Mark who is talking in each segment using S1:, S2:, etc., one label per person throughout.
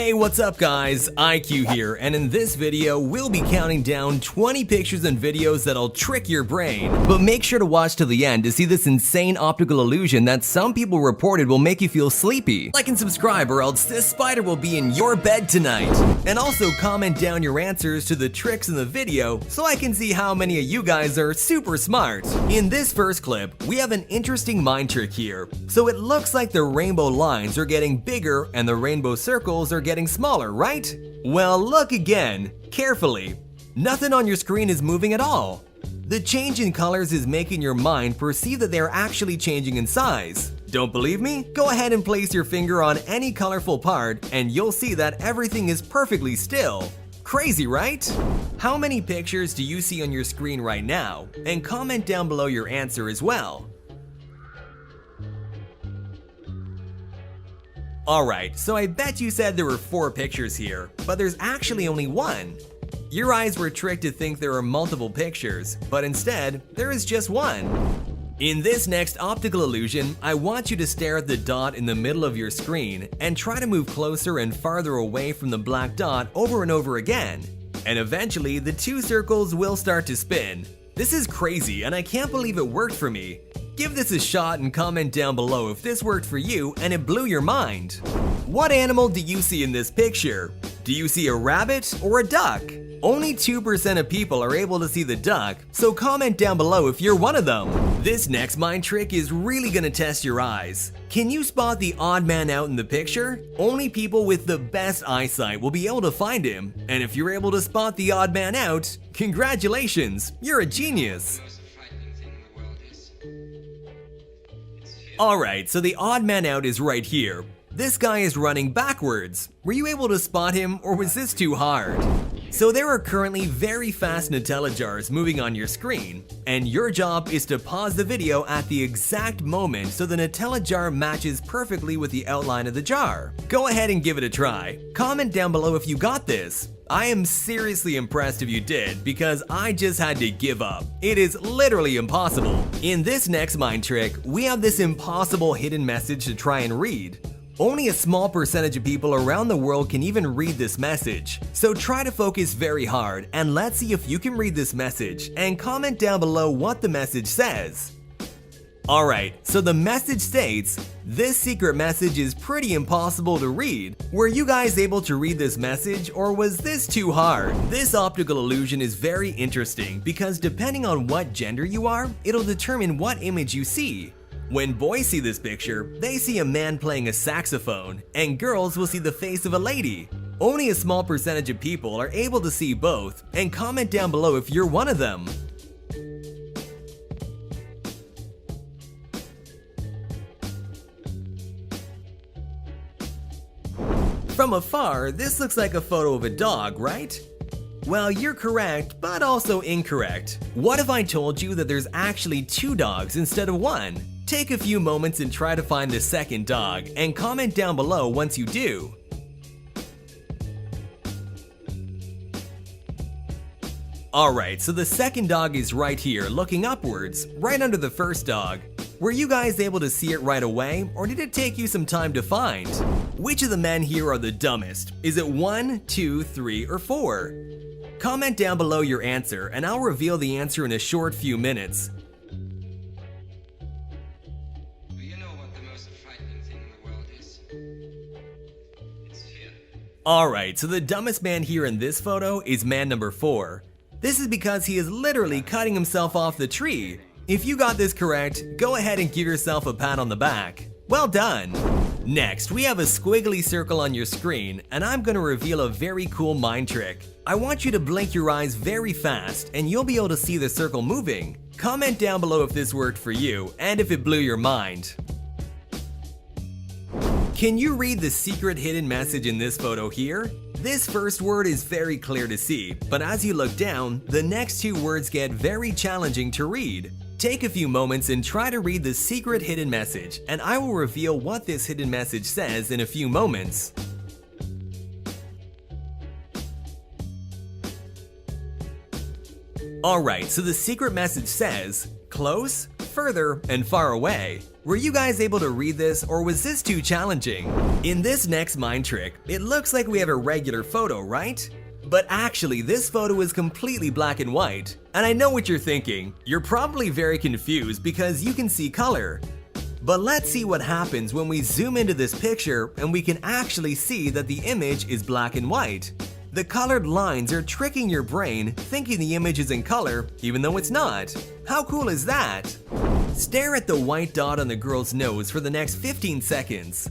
S1: Hey, what's up guys? EyeQ here, and in this video, we'll be counting down 20 pictures and videos that'll trick your brain. But make sure to watch to the end to see this insane optical illusion that some people reported will make you feel sleepy. Like and subscribe or else this spider will be in your bed tonight. And also comment down your answers to the tricks in the video so I can see how many of you guys are super smart. In this first clip, we have an interesting mind trick here. So it looks like the rainbow lines are getting bigger and the rainbow circles are getting smaller, right? Well, look again, carefully. Nothing on your screen is moving at all. The change in colors is making your mind perceive that they are actually changing in size. Don't believe me? Go ahead and place your finger on any colorful part and you'll see that everything is perfectly still. Crazy, right? How many pictures do you see on your screen right now? And comment down below your answer as well. Alright, so I bet you said there were 4 pictures here, but there's actually only one. Your eyes were tricked to think there are multiple pictures, but instead, there is just one. In this next optical illusion, I want you to stare at the dot in the middle of your screen and try to move closer and farther away from the black dot over and over again. And eventually, the 2 circles will start to spin. This is crazy and I can't believe it worked for me. Give this a shot and comment down below if this worked for you and it blew your mind. What animal do you see in this picture? Do you see a rabbit or a duck? Only 2% of people are able to see the duck, so comment down below if you're one of them. This next mind trick is really gonna test your eyes. Can you spot the odd man out in the picture? Only people with the best eyesight will be able to find him, and if you're able to spot the odd man out, congratulations, you're a genius. Alright, so the odd man out is right here. This guy is running backwards. Were you able to spot him or was this too hard? So there are currently very fast Nutella jars moving on your screen, and your job is to pause the video at the exact moment so the Nutella jar matches perfectly with the outline of the jar. Go ahead and give it a try. Comment down below if you got this. I am seriously impressed if you did because I just had to give up. It is literally impossible. In this next mind trick, we have this impossible hidden message to try and read. Only a small percentage of people around the world can even read this message. So try to focus very hard and let's see if you can read this message and comment down below what the message says. Alright, so the message states, this secret message is pretty impossible to read. Were you guys able to read this message or was this too hard? This optical illusion is very interesting because depending on what gender you are, it'll determine what image you see. When boys see this picture, they see a man playing a saxophone, and girls will see the face of a lady. Only a small percentage of people are able to see both, and comment down below if you're one of them. From afar, this looks like a photo of a dog, right? Well, you're correct, but also incorrect. What if I told you that there's actually 2 dogs instead of 1? Take a few moments and try to find the second dog, and comment down below once you do. Alright, so the second dog is right here, looking upwards, right under the first dog. Were you guys able to see it right away, or did it take you some time to find? Which of the men here are the dumbest? Is it 1, 2, 3, or 4? Comment down below your answer, and I'll reveal the answer in a short few minutes. Alright, so the dumbest man here in this photo is man number 4. This is because he is literally cutting himself off the tree. If you got this correct, go ahead and give yourself a pat on the back. Well done! Next, we have a squiggly circle on your screen, and I'm going to reveal a very cool mind trick. I want you to blink your eyes very fast, and you'll be able to see the circle moving. Comment down below if this worked for you, and if it blew your mind. Can you read the secret hidden message in this photo here? This first word is very clear to see, but as you look down, the next 2 words get very challenging to read. Take a few moments and try to read the secret hidden message, and I will reveal what this hidden message says in a few moments. Alright, so the secret message says, close, further and far away. Were you guys able to read this, or was this too challenging? In this next mind trick, it looks like we have a regular photo, right? But actually, this photo is completely black and white. And I know what you're thinking. You're probably very confused because you can see color. But let's see what happens when we zoom into this picture and we can actually see that the image is black and white. The colored lines are tricking your brain, thinking the image is in color, even though it's not. How cool is that? Stare at the white dot on the girl's nose for the next 15 seconds.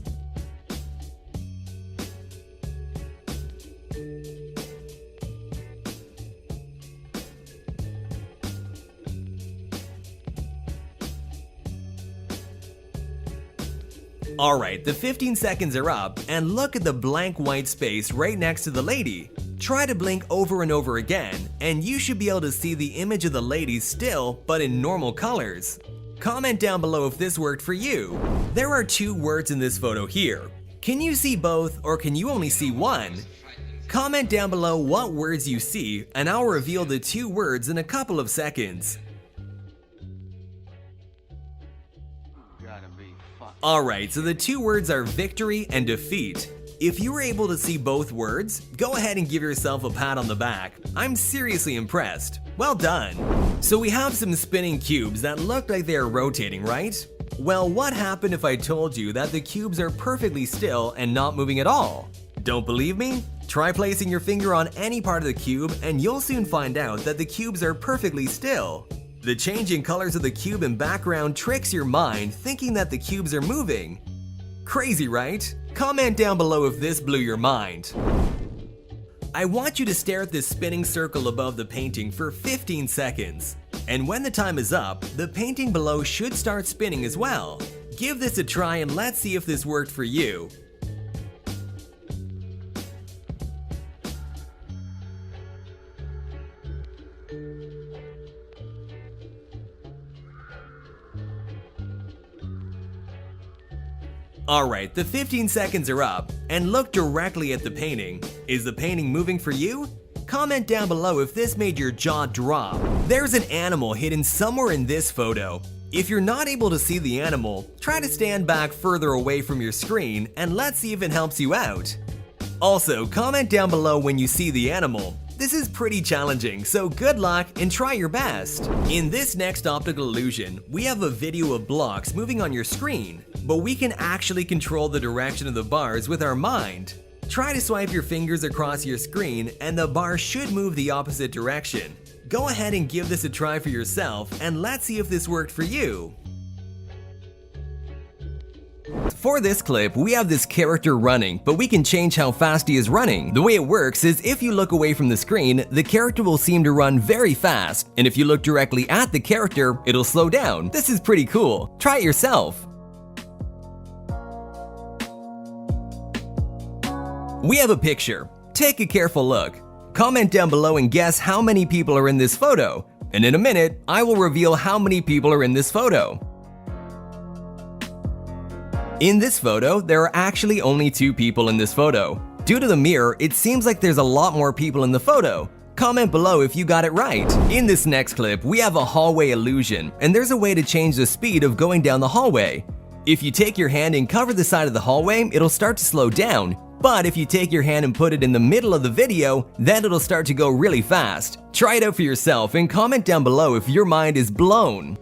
S1: Alright, the 15 seconds are up, and look at the blank white space right next to the lady. Try to blink over and over again, and you should be able to see the image of the lady still, but in normal colors. Comment down below if this worked for you. There are two words in this photo here. Can you see both, or can you only see one? Comment down below what words you see, and I'll reveal the two words in a couple of seconds. Alright, so the two words are victory and defeat. If you were able to see both words, go ahead and give yourself a pat on the back. I'm seriously impressed. Well done. So we have some spinning cubes that look like they are rotating, right? Well, what happened if I told you that the cubes are perfectly still and not moving at all? Don't believe me? Try placing your finger on any part of the cube and you'll soon find out that the cubes are perfectly still. The changing colors of the cube and background tricks your mind, thinking that the cubes are moving. Crazy, right? Comment down below if this blew your mind. I want you to stare at this spinning circle above the painting for 15 seconds. And when the time is up, the painting below should start spinning as well. Give this a try and let's see if this worked for you. Alright, the 15 seconds are up, and look directly at the painting. Is the painting moving for you? Comment down below if this made your jaw drop. There's an animal hidden somewhere in this photo. If you're not able to see the animal, try to stand back further away from your screen and let's see if it helps you out. Also, comment down below when you see the animal. This is pretty challenging, so good luck and try your best. In this next optical illusion, we have a video of blocks moving on your screen, but we can actually control the direction of the bars with our mind. Try to swipe your fingers across your screen and the bar should move the opposite direction. Go ahead and give this a try for yourself and let's see if this worked for you. For this clip, we have this character running, but we can change how fast he is running. The way it works is if you look away from the screen, the character will seem to run very fast, and if you look directly at the character, it'll slow down. This is pretty cool. Try it yourself. We have a picture. Take a careful look. Comment down below and guess how many people are in this photo. And in a minute, I will reveal how many people are in this photo. In this photo, there are actually only 2 people in this photo. Due to the mirror, it seems like there's a lot more people in the photo. Comment below if you got it right. In this next clip, we have a hallway illusion, and there's a way to change the speed of going down the hallway. If you take your hand and cover the side of the hallway, it'll start to slow down. But if you take your hand and put it in the middle of the video, then it'll start to go really fast. Try it out for yourself and comment down below if your mind is blown.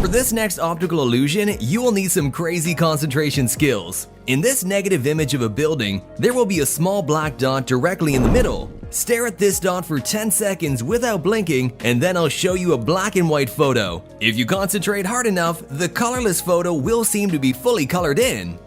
S1: For this next optical illusion, you will need some crazy concentration skills. In this negative image of a building, there will be a small black dot directly in the middle. Stare at this dot for 10 seconds without blinking, and then I'll show you a black and white photo. If you concentrate hard enough, the colorless photo will seem to be fully colored in.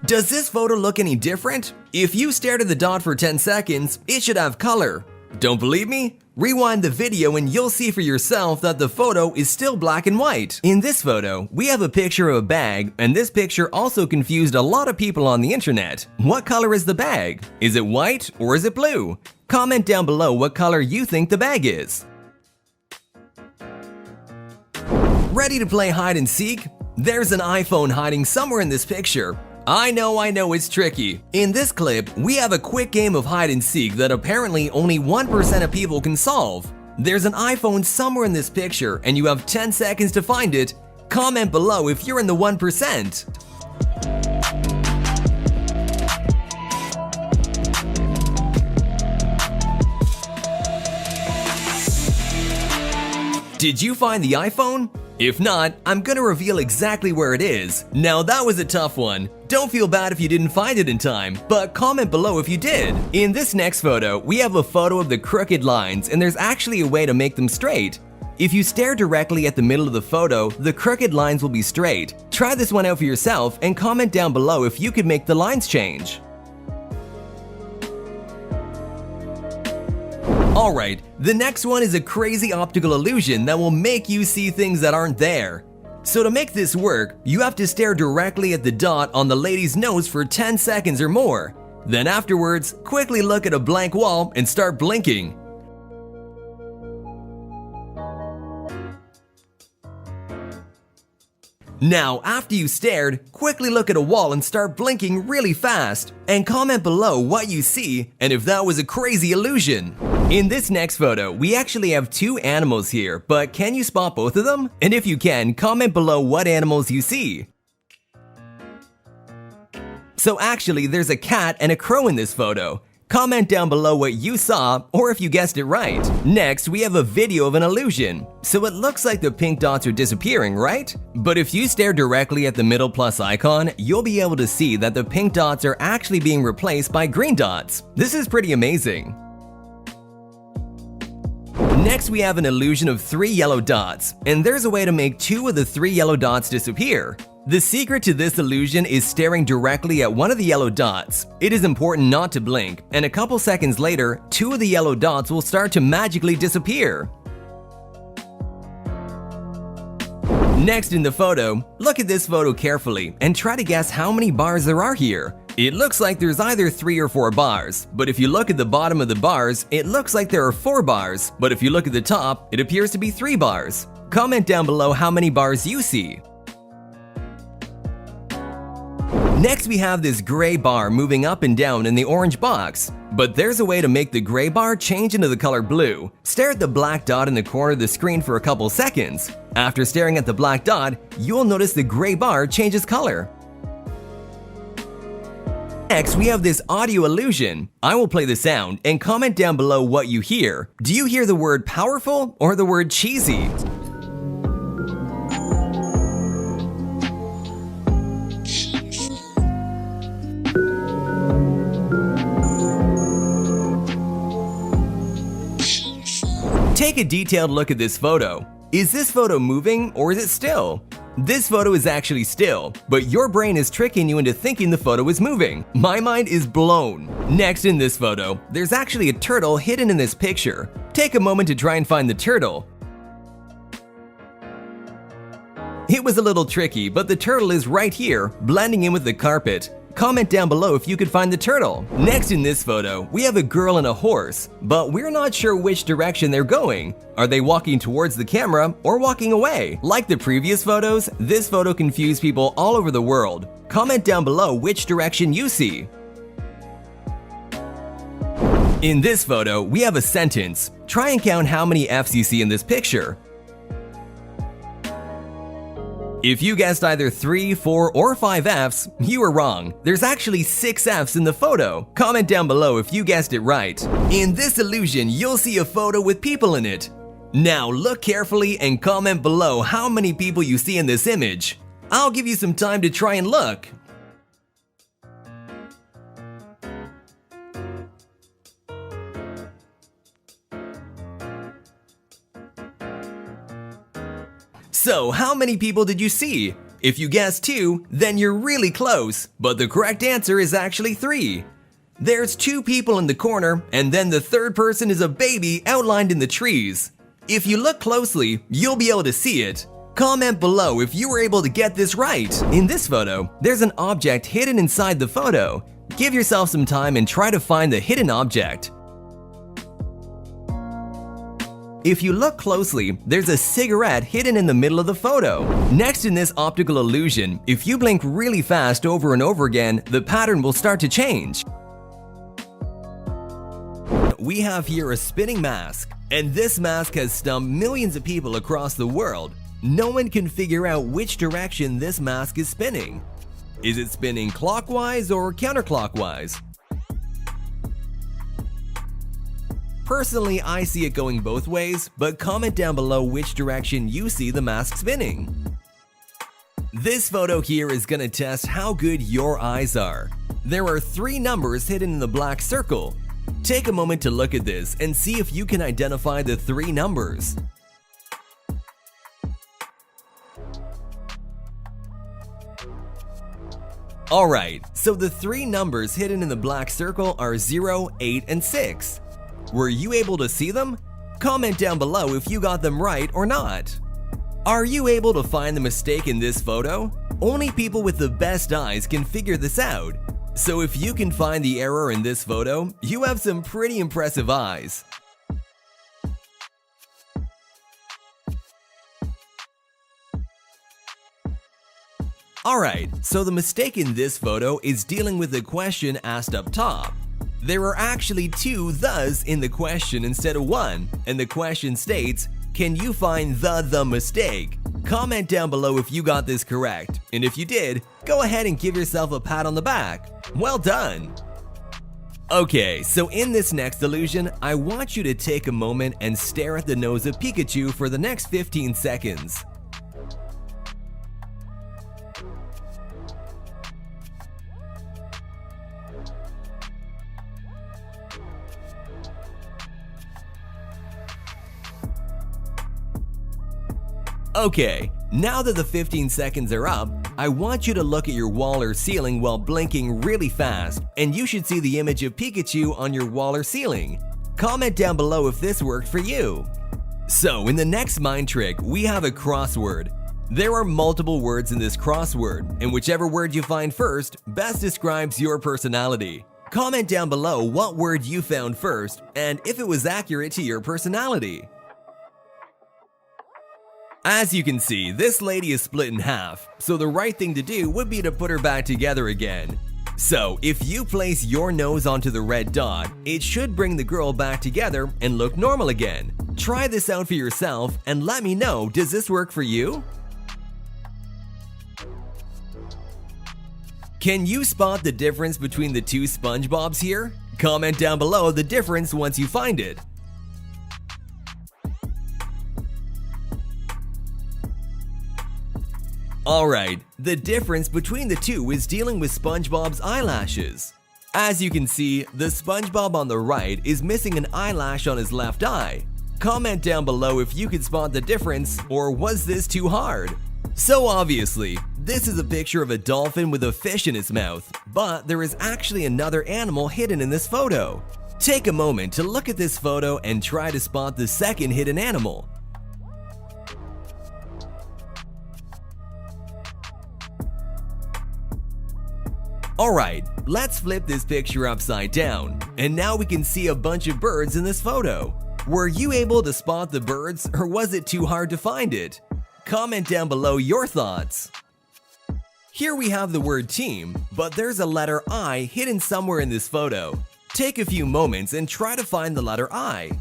S1: Does this photo look any different? If you stared at the dot for 10 seconds, it should have color. Don't believe me? Rewind the video and you'll see for yourself that the photo is still black and white. In this photo, we have a picture of a bag, and this picture also confused a lot of people on the internet. What color is the bag? Is it white or is it blue? Comment down below what color you think the bag is. Ready to play hide and seek? There's an iPhone hiding somewhere in this picture. I know it's tricky. In this clip, we have a quick game of hide and seek that apparently only 1% of people can solve. There's an iPhone somewhere in this picture and you have 10 seconds to find it. Comment below if you're in the 1%. Did you find the iPhone? If not, I'm gonna reveal exactly where it is. Now that was a tough one. Don't feel bad if you didn't find it in time, but comment below if you did. In this next photo, we have a photo of the crooked lines and there's actually a way to make them straight. If you stare directly at the middle of the photo, the crooked lines will be straight. Try this one out for yourself and comment down below if you could make the lines change. Alright, the next one is a crazy optical illusion that will make you see things that aren't there. So to make this work, you have to stare directly at the dot on the lady's nose for 10 seconds or more. Then afterwards, quickly look at a blank wall and start blinking. Now, after you stared, quickly look at a wall and start blinking really fast. And comment below what you see and if that was a crazy illusion. In this next photo, we actually have two animals here, but can you spot both of them? And if you can, comment below what animals you see. So actually, there's a cat and a crow in this photo. Comment down below what you saw or if you guessed it right. Next, we have a video of an illusion. So it looks like the pink dots are disappearing, right? But if you stare directly at the middle plus icon, you'll be able to see that the pink dots are actually being replaced by green dots. This is pretty amazing. Next, we have an illusion of 3 yellow dots, and there's a way to make 2 of the 3 yellow dots disappear. The secret to this illusion is staring directly at one of the yellow dots. It is important not to blink, and a couple seconds later, 2 of the yellow dots will start to magically disappear. Next in the photo, look at this photo carefully and try to guess how many bars there are here. It looks like there's either 3 or 4 bars, but if you look at the bottom of the bars, it looks like there are 4 bars, but if you look at the top, it appears to be 3 bars. Comment down below how many bars you see. Next, we have this gray bar moving up and down in the orange box. But there's a way to make the gray bar change into the color blue. Stare at the black dot in the corner of the screen for a couple seconds. After staring at the black dot, you'll notice the gray bar changes color. Next, we have this audio illusion. I will play the sound and comment down below what you hear. Do you hear the word powerful or the word cheesy? Take a detailed look at this photo. Is this photo moving or is it still? This photo is actually still, but your brain is tricking you into thinking the photo is moving. My mind is blown. Next in this photo, there's actually a turtle hidden in this picture. Take a moment to try and find the turtle. It was a little tricky, but the turtle is right here, blending in with the carpet. Comment down below if you could find the turtle. Next in this photo, we have a girl and a horse, but we're not sure which direction they're going. Are they walking towards the camera or walking away? Like the previous photos, this photo confused people all over the world. Comment down below which direction you see. In this photo, we have a sentence. Try and count how many F's you see in this picture. If you guessed either 3, 4, or 5 F's, you were wrong. There's actually 6 F's in the photo. Comment down below if you guessed it right. In this illusion, you'll see a photo with people in it. Now look carefully and comment below how many people you see in this image. I'll give you some time to try and look. So, how many people did you see? If you guessed 2, then you're really close, but the correct answer is actually 3. There's 2 people in the corner, and then the third person is a baby outlined in the trees. If you look closely, you'll be able to see it. Comment below if you were able to get this right. In this photo, there's an object hidden inside the photo. Give yourself some time and try to find the hidden object. If you look closely, there's a cigarette hidden in the middle of the photo. Next, in this optical illusion, if you blink really fast over and over again, the pattern will start to change. We have here a spinning mask, and this mask has stumped millions of people across the world. No one can figure out which direction this mask is spinning. Is it spinning clockwise or counterclockwise? Personally, I see it going both ways, but comment down below which direction you see the mask spinning. This photo here is gonna test how good your eyes are. There are 3 numbers hidden in the black circle. Take a moment to look at this and see if you can identify the 3 numbers. Alright, so the 3 numbers hidden in the black circle are 0, 8, and 6. Were you able to see them? Comment down below if you got them right or not. Are you able to find the mistake in this photo? Only people with the best eyes can figure this out. So if you can find the error in this photo, you have some pretty impressive eyes. Alright, so the mistake in this photo is dealing with the question asked up top. There are actually 2 thes in the question instead of 1, and the question states, can you find the mistake? Comment down below if you got this correct, and if you did, go ahead and give yourself a pat on the back. Well done! Okay, so in this next illusion, I want you to take a moment and stare at the nose of Pikachu for the next 15 seconds. Okay, now that the 15 seconds are up, I want you to look at your wall or ceiling while blinking really fast, and you should see the image of Pikachu on your wall or ceiling. Comment down below if this worked for you. So, in the next mind trick, we have a crossword. There are multiple words in this crossword, and whichever word you find first best describes your personality. Comment down below what word you found first, and if it was accurate to your personality. As you can see, this lady is split in half, so the right thing to do would be to put her back together again. So, if you place your nose onto the red dot, it should bring the girl back together and look normal again. Try this out for yourself and let me know, does this work for you? Can you spot the difference between the 2 SpongeBobs here? Comment down below the difference once you find it. Alright, the difference between the 2 is dealing with SpongeBob's eyelashes. As you can see, the SpongeBob on the right is missing an eyelash on his left eye. Comment down below if you could spot the difference, or was this too hard? So obviously, this is a picture of a dolphin with a fish in its mouth, but there is actually another animal hidden in this photo. Take a moment to look at this photo and try to spot the second hidden animal. Alright, let's flip this picture upside down, and now we can see a bunch of birds in this photo. Were you able to spot the birds, or was it too hard to find it? Comment down below your thoughts. Here we have the word team, but there's a letter I hidden somewhere in this photo. Take a few moments and try to find the letter I.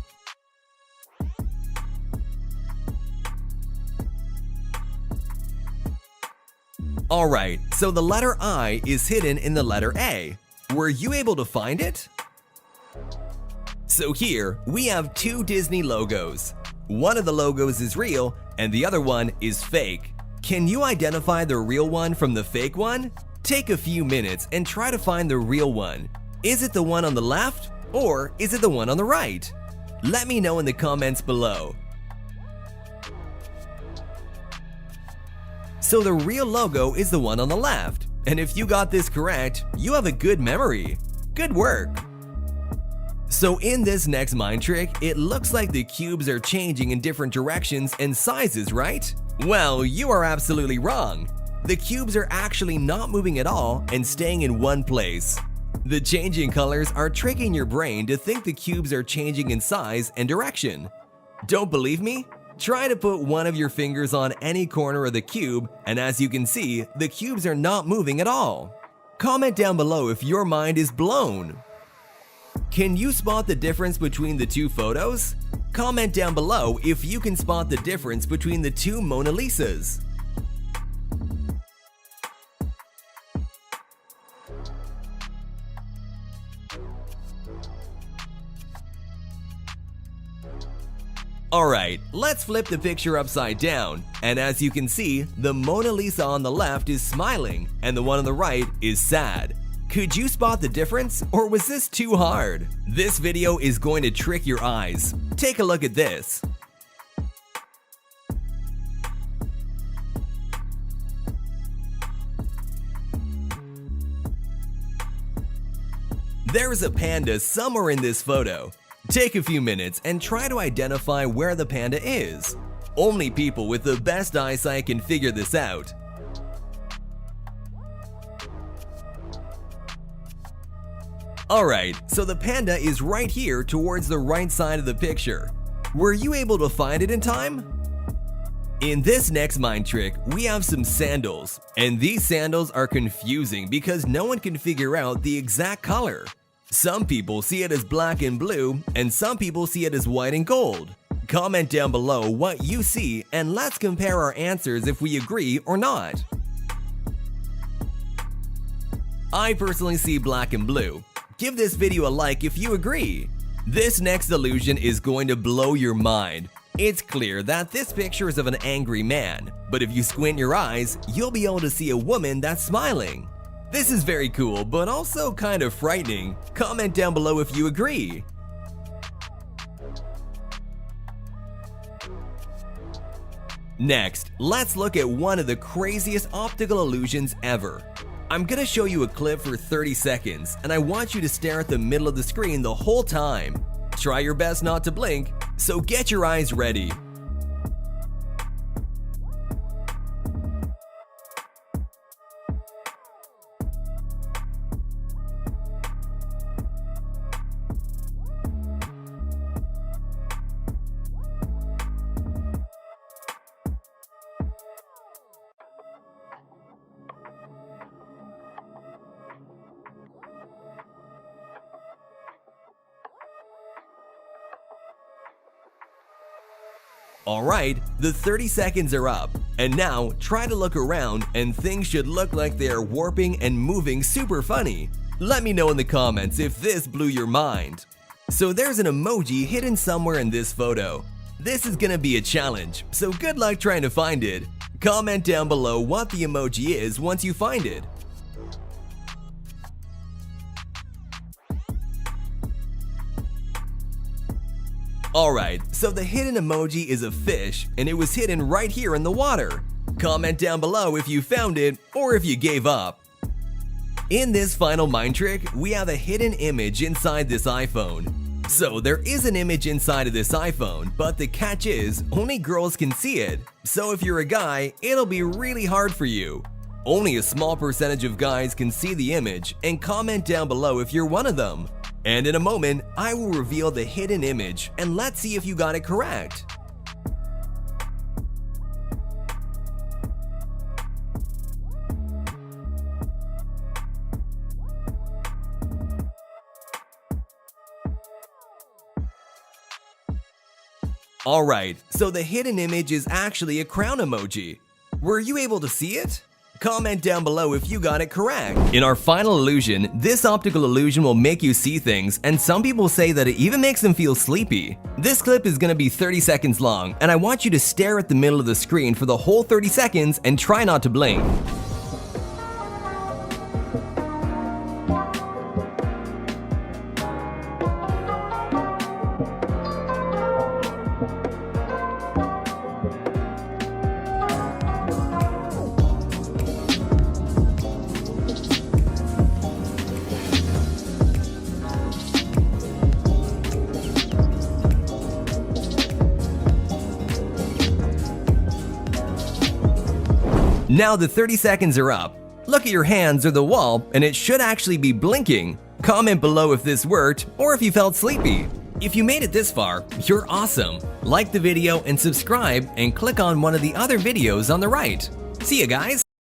S1: Alright, so the letter I is hidden in the letter A. Were you able to find it? So here, we have 2 Disney logos. One of the logos is real, and the other one is fake. Can you identify the real one from the fake one? Take a few minutes and try to find the real one. Is it the one on the left, or is it the one on the right? Let me know in the comments below. So the real logo is the one on the left, and if you got this correct, you have a good memory. Good work! So in this next mind trick, it looks like the cubes are changing in different directions and sizes, right? Well, you are absolutely wrong. The cubes are actually not moving at all and staying in one place. The changing colors are tricking your brain to think the cubes are changing in size and direction. Don't believe me? Try to put one of your fingers on any corner of the cube, and as you can see, the cubes are not moving at all. Comment down below if your mind is blown. Can you spot the difference between the two photos? Comment down below if you can spot the difference between the two Mona Lisas. Alright, let's flip the picture upside down, and as you can see, the Mona Lisa on the left is smiling and the one on the right is sad. Could you spot the difference, or was this too hard? This video is going to trick your eyes. Take a look at this. There is a panda somewhere in this photo. Take a few minutes and try to identify where the panda is. Only people with the best eyesight can figure this out. Alright, so the panda is right here towards the right side of the picture. Were you able to find it in time? In this next mind trick, we have some sandals, and these sandals are confusing because no one can figure out the exact color. Some people see it as black and blue, and some people see it as white and gold. Comment down below what you see, and let's compare our answers if we agree or not. I personally see black and blue. Give this video a like if you agree. This next illusion is going to blow your mind. It's clear that this picture is of an angry man, but if you squint your eyes, you'll be able to see a woman that's smiling. This is very cool, but also kind of frightening. Comment down below if you agree. Next, let's look at one of the craziest optical illusions ever. I'm gonna show you a clip for 30 seconds, and I want you to stare at the middle of the screen the whole time. Try your best not to blink, so get your eyes ready. Alright, the 30 seconds are up, and now try to look around and things should look like they are warping and moving super funny. Let me know in the comments if this blew your mind. So there's an emoji hidden somewhere in this photo. This is gonna be a challenge, so good luck trying to find it. Comment down below what the emoji is once you find it. Alright, so the hidden emoji is a fish, and it was hidden right here in the water. Comment down below if you found it, or if you gave up. In this final mind trick, we have a hidden image inside this iPhone. So there is an image inside of this iPhone, but the catch is, only girls can see it. So if you're a guy, it'll be really hard for you. Only a small percentage of guys can see the image, and comment down below if you're one of them. And in a moment, I will reveal the hidden image, and let's see if you got it correct. Alright, so the hidden image is actually a crown emoji. Were you able to see it? Comment down below if you got it correct. In our final illusion, this optical illusion will make you see things, and some people say that it even makes them feel sleepy. This clip is gonna be 30 seconds long, and I want you to stare at the middle of the screen for the whole 30 seconds and try not to blink. Now the 30 seconds are up. Look at your hands or the wall, and it should actually be blinking. Comment below if this worked or if you felt sleepy. If you made it this far, you're awesome! Like the video and subscribe and click on one of the other videos on the right. See ya guys!